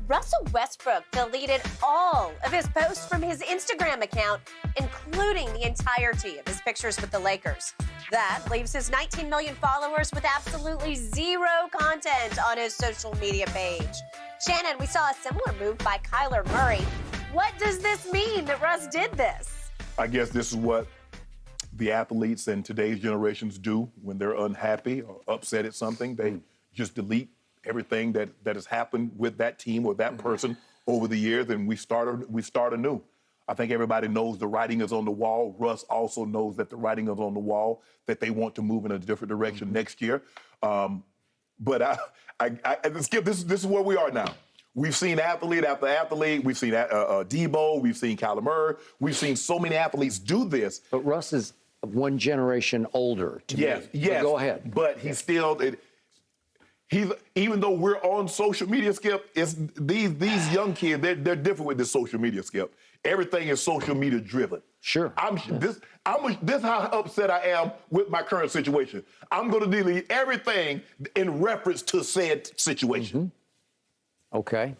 Russell Westbrook deleted all of his posts from his Instagram account, including the entirety of his pictures with the Lakers. That leaves his 19 million followers with absolutely zero content on his social media page. Shannon, we saw a similar move by Kyler Murray. What does this mean that Russ did this? I guess this is what the athletes in today's generations do when they're unhappy or upset at something. They just delete everything that has happened with that team or that person over the years, and we start anew. I think everybody knows the writing is on the wall. Russ also knows that the writing is on the wall, that they want to move in a different direction next year. But Skip, this is where we are now. We've seen athlete after athlete. We've seen Debo. We've seen Kyler Murray. We've seen so many athletes do this. But Russ is one generation older to me. Yes. Go ahead. But he's still... even though we're on social media, Skip, it's these young kids, they're different with this social media, Skip. Everything is social media driven. Sure. This is how upset I am with my current situation. I'm going to delete everything in reference to said situation. Okay.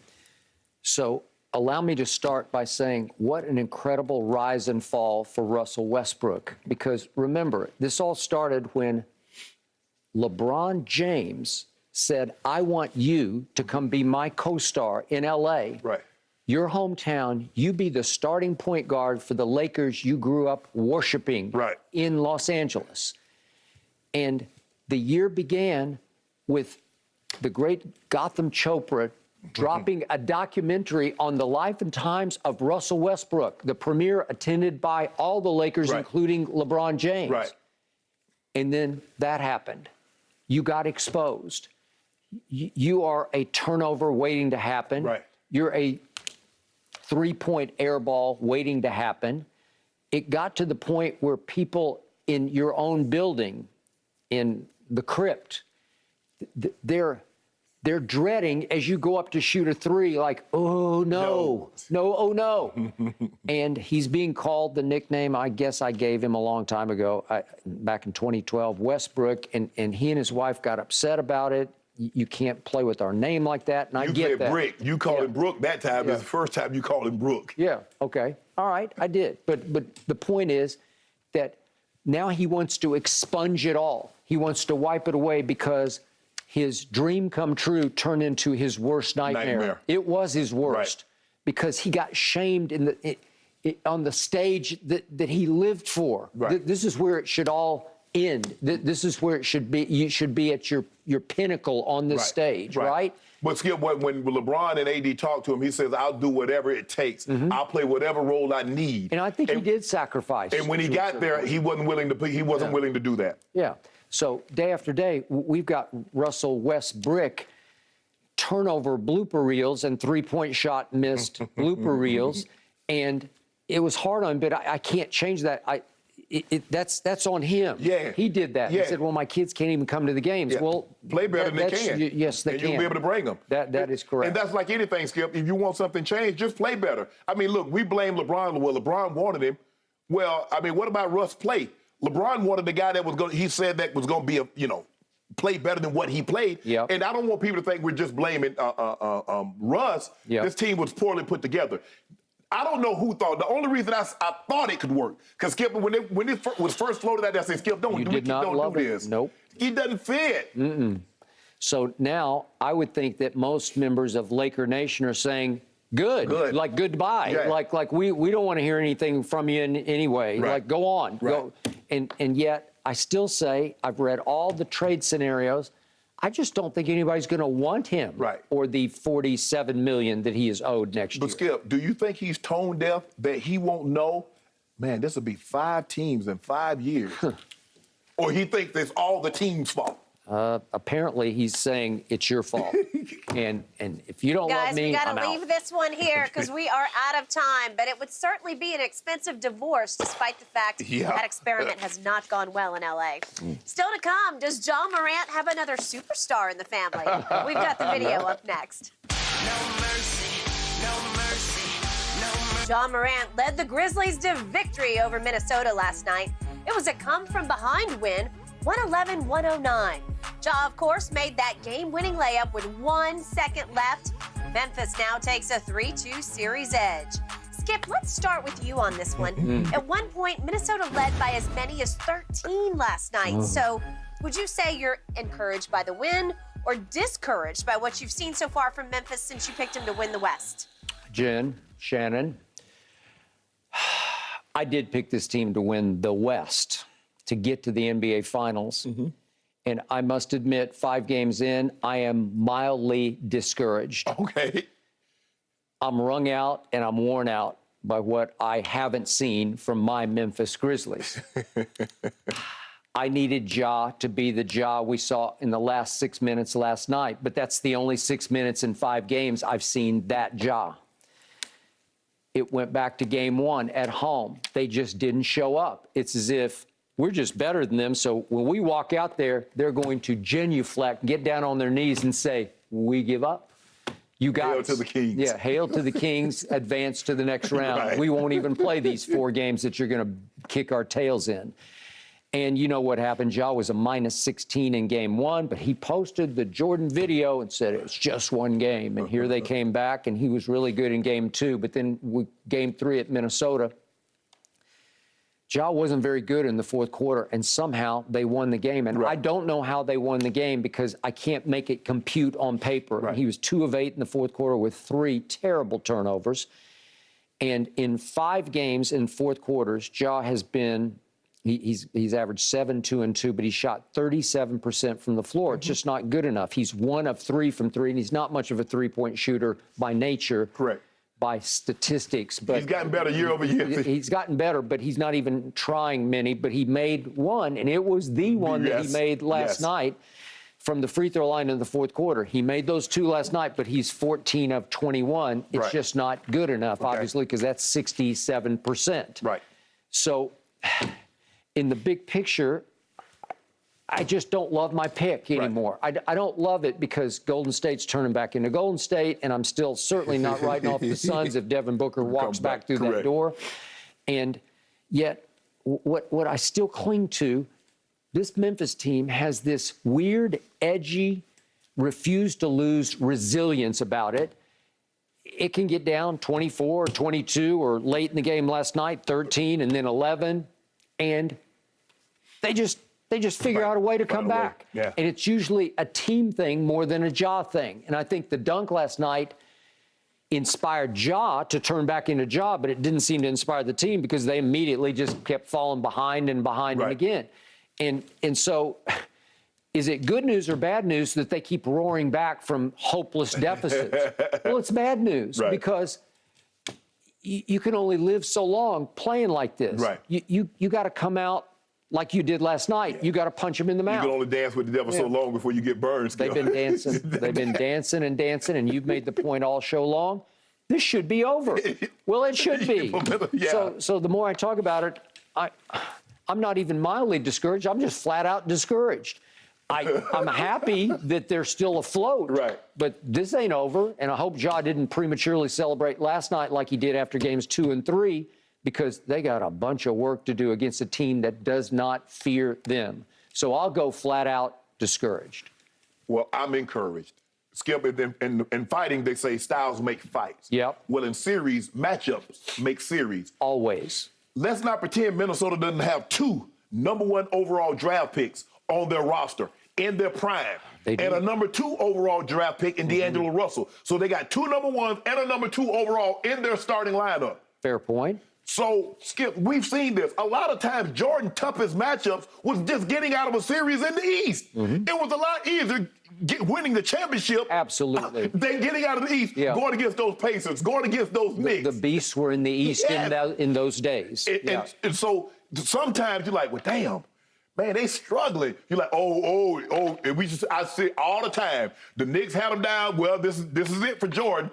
So allow me to start by saying what an incredible rise and fall for Russell Westbrook. Because remember, this all started when LeBron James said, I want you to come be my co-star in L.A. Right. Your hometown, you be the starting point guard for the Lakers you grew up worshiping in Los Angeles. And the year began with the great Gotham Chopra dropping a documentary on the life and times of Russell Westbrook, the premiere attended by all the Lakers, including LeBron James. Right. And then that happened. You got exposed. You are a turnover waiting to happen. Right. You're a three-point air ball waiting to happen. It got to the point where people in your own building, in the crypt, they're dreading as you go up to shoot a three, like, oh, no, oh, no. And he's being called the nickname I guess I gave him a long time ago, back in 2012, Westbrook, and he and his wife got upset about it. You can't play with our name like that, and I get that. You Brick. You called him Brook that time. It's the first time you called him Brook. Yeah, okay. All right, I did. But the point is that now he wants to expunge it all. He wants to wipe it away because his dream come true turned into his worst nightmare. It was his worst because he got shamed on the stage that he lived for. This is where it should all end. This is where it should be. You should be at your pinnacle on this stage, right? But Skip, when LeBron and AD talked to him, he says, I'll do whatever it takes. I'll play whatever role I need. And I think he did sacrifice. And when he got there, he wasn't willing to do that. Yeah. So day after day, we've got Russell Westbrook turnover blooper reels and three-point shot missed blooper reels. And it was hard on him, but I can't change that. That's on him. Yeah. He did that. He said, well, my kids can't even come to the games. Yeah. Well, play better than they can. Yes, they can. And you'll be able to bring them. That is correct. And that's like anything, Skip. If you want something changed, just play better. I mean, look, we blame LeBron. Well, LeBron wanted him. Well, I mean, what about Russ play? LeBron wanted the guy that was going. He said that was going to be play better than what he played. Yep. And I don't want people to think we're just blaming Russ. Yep. This team was poorly put together. I don't know who thought. The only reason I thought it could work, because Skip, when it was first floated out there, I said, Skip, don't do this. Nope. He doesn't fit. So now I would think that most members of Laker Nation are saying, good. Like goodbye. Yeah. Like we don't want to hear anything from you in any way. Like go on. Go. And yet I still say I've read all the trade scenarios. I just don't think anybody's going to want him or the $47 million that he is owed next year. But Skip, do you think he's tone deaf that he won't know, man, this will be 5 teams in 5 years? Or he thinks it's all the team's fault? Apparently, he's saying it's your fault. and if you don't love me, Guys, we I'm got to leave this one here because we are out of time. But it would certainly be an expensive divorce, despite the fact that experiment has not gone well in L.A. Still to come, does John Morant have another superstar in the family? We've got the video up next. No mercy, no mercy, no mercy. John Morant led the Grizzlies to victory over Minnesota last night. It was a come-from-behind win, 111-109. Ja, of course, made that game-winning layup with 1 second left. Memphis now takes a 3-2 series edge. Skip, let's start with you on this one. At one point, Minnesota led by as many as 13 last night. So would you say you're encouraged by the win or discouraged by what you've seen so far from Memphis since you picked him to win the West? Jen, Shannon, I did pick this team to win the West, to get to the NBA Finals. And I must admit, 5 games in, I am mildly discouraged. Okay. I'm wrung out and I'm worn out by what I haven't seen from my Memphis Grizzlies. I needed Ja to be the Ja we saw in the last 6 minutes last night, but that's the only 6 minutes in 5 games I've seen that Ja. It went back to game 1 at home. They just didn't show up. It's as if we're just better than them, so when we walk out there, they're going to genuflect, get down on their knees and say, we give up. You guys. Hail to the Kings. Yeah, hail to the Kings, advance to the next round. Right. We won't even play these 4 games that you're going to kick our tails in. And you know what happened? Ja was a -16 in game 1, but he posted the Jordan video and said it's just 1 game. And here they came back, and he was really good in game 2. But then game 3 at Minnesota, Ja wasn't very good in the 4th quarter, and somehow they won the game. And I don't know how they won the game because I can't make it compute on paper. He was 2 of 8 in the 4th quarter with 3 terrible turnovers. And in 5 games in 4th quarters, Ja has been, he's averaged 7, 2, and 2, but he shot 37% from the floor. It's just not good enough. He's 1 of 3 from 3, and he's not much of a three-point shooter by nature. Correct. By statistics, but he's gotten better year over year. He's gotten better, but he's not even trying many. But he made 1, and it was the one that he made last night from the free throw line in the 4th quarter. He made those 2 last night, but he's 14 of 21. It's just not good enough, obviously, because that's 67%. Right. So, in the big picture, I just don't love my pick anymore. I don't love it because Golden State's turning back into Golden State, and I'm still certainly not writing off the Suns if Devin Booker walks back through that door. And yet, what I still cling to, this Memphis team has this weird, edgy, refuse-to-lose resilience about it. It can get down 24 or 22 or late in the game last night, 13 and then 11, and they just figure out a way to come back. And it's usually a team thing more than a Ja thing. And I think the dunk last night inspired Ja to turn back into Ja, but it didn't seem to inspire the team because they immediately just kept falling behind and behind and again. And so is it good news or bad news that they keep roaring back from hopeless deficits? Well, it's bad news because you can only live so long playing like this. You got to come out like you did last night. You got to punch him in the mouth. You can only dance with the devil so long before you get burned. They've been dancing. They've been dancing and dancing, and you've made the point all show long. This should be over. Well, it should be. So the more I talk about it, I'm not even mildly discouraged. I'm just flat out discouraged. I'm happy that they're still afloat. But this ain't over, and I hope Ja didn't prematurely celebrate last night like he did after games 2 and 3. Because they got a bunch of work to do against a team that does not fear them. So I'll go flat out discouraged. Well, I'm encouraged. Skip, in fighting, they say styles make fights. Well, in series, matchups make series. Always. Let's not pretend Minnesota doesn't have 2 #1 overall draft picks on their roster in their prime. And a #2 overall draft pick in D'Angelo Russell. So they got 2 #1s and a #2 overall in their starting lineup. Fair point. So, Skip, we've seen this. A lot of times, Jordan's toughest matchups was just getting out of a series in the East. It was a lot easier winning the championship. Absolutely. Than getting out of the East, going against those Pacers, going against those Knicks. The beasts were in the East in those days. And so sometimes you're like, well, damn, man, they struggling. You're like, oh. And I see all the time, the Knicks had them down. Well, this is it for Jordan.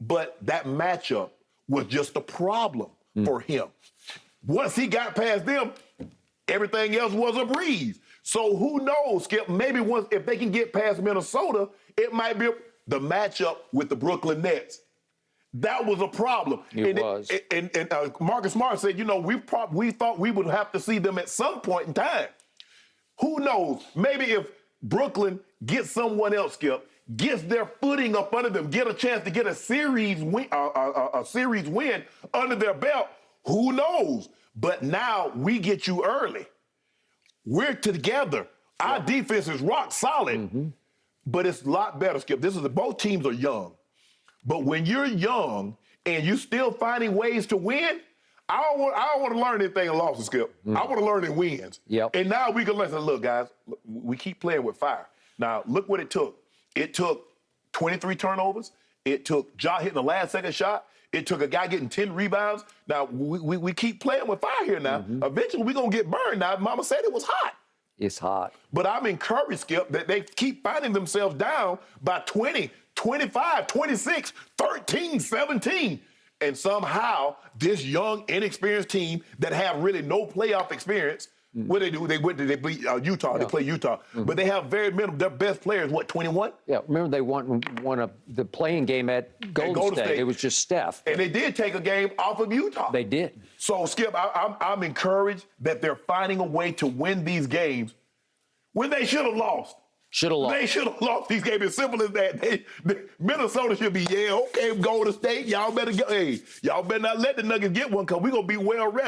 But that matchup was just a problem for him. Once he got past them, everything else was a breeze. So who knows, Skip? Maybe if they can get past Minnesota, it might be the matchup with the Brooklyn Nets. That was a problem. It was. And Marcus Smart said, we thought we would have to see them at some point in time. Who knows? Maybe if Brooklyn gets someone else, Skip, gets their footing up under them, get a chance to get a series win under their belt, who knows? But now we get you early. We're together. Our defense is rock solid, but it's a lot better, Skip. Both teams are young. But when you're young and you're still finding ways to win, I don't want to learn anything in losses, Skip. I want to learn in wins. Yep. And now we can learn, look, guys, we keep playing with fire. Now, look what it took. It took 23 turnovers. It took Ja hitting the last second shot. It took a guy getting 10 rebounds. Now, we keep playing with fire here now. Eventually, we're going to get burned. Now, Mama said it was hot. It's hot. But I'm encouraged, Skip, that they keep finding themselves down by 20, 25, 26, 13, 17. And somehow, this young, inexperienced team that have really no playoff experience, what they do, they beat Utah. They play Utah. But they have very minimal, their best players, 21? Yeah, remember they won the playing game at Golden State. It was just Steph. And they did take a game off of Utah. They did. So, Skip, I'm encouraged that they're finding a way to win these games when they should have lost. Should have lost. They should have lost these games. As simple as that. Minnesota should be, okay, Golden State, y'all better go. Hey, y'all better not let the Nuggets get one because we're going to be well rested.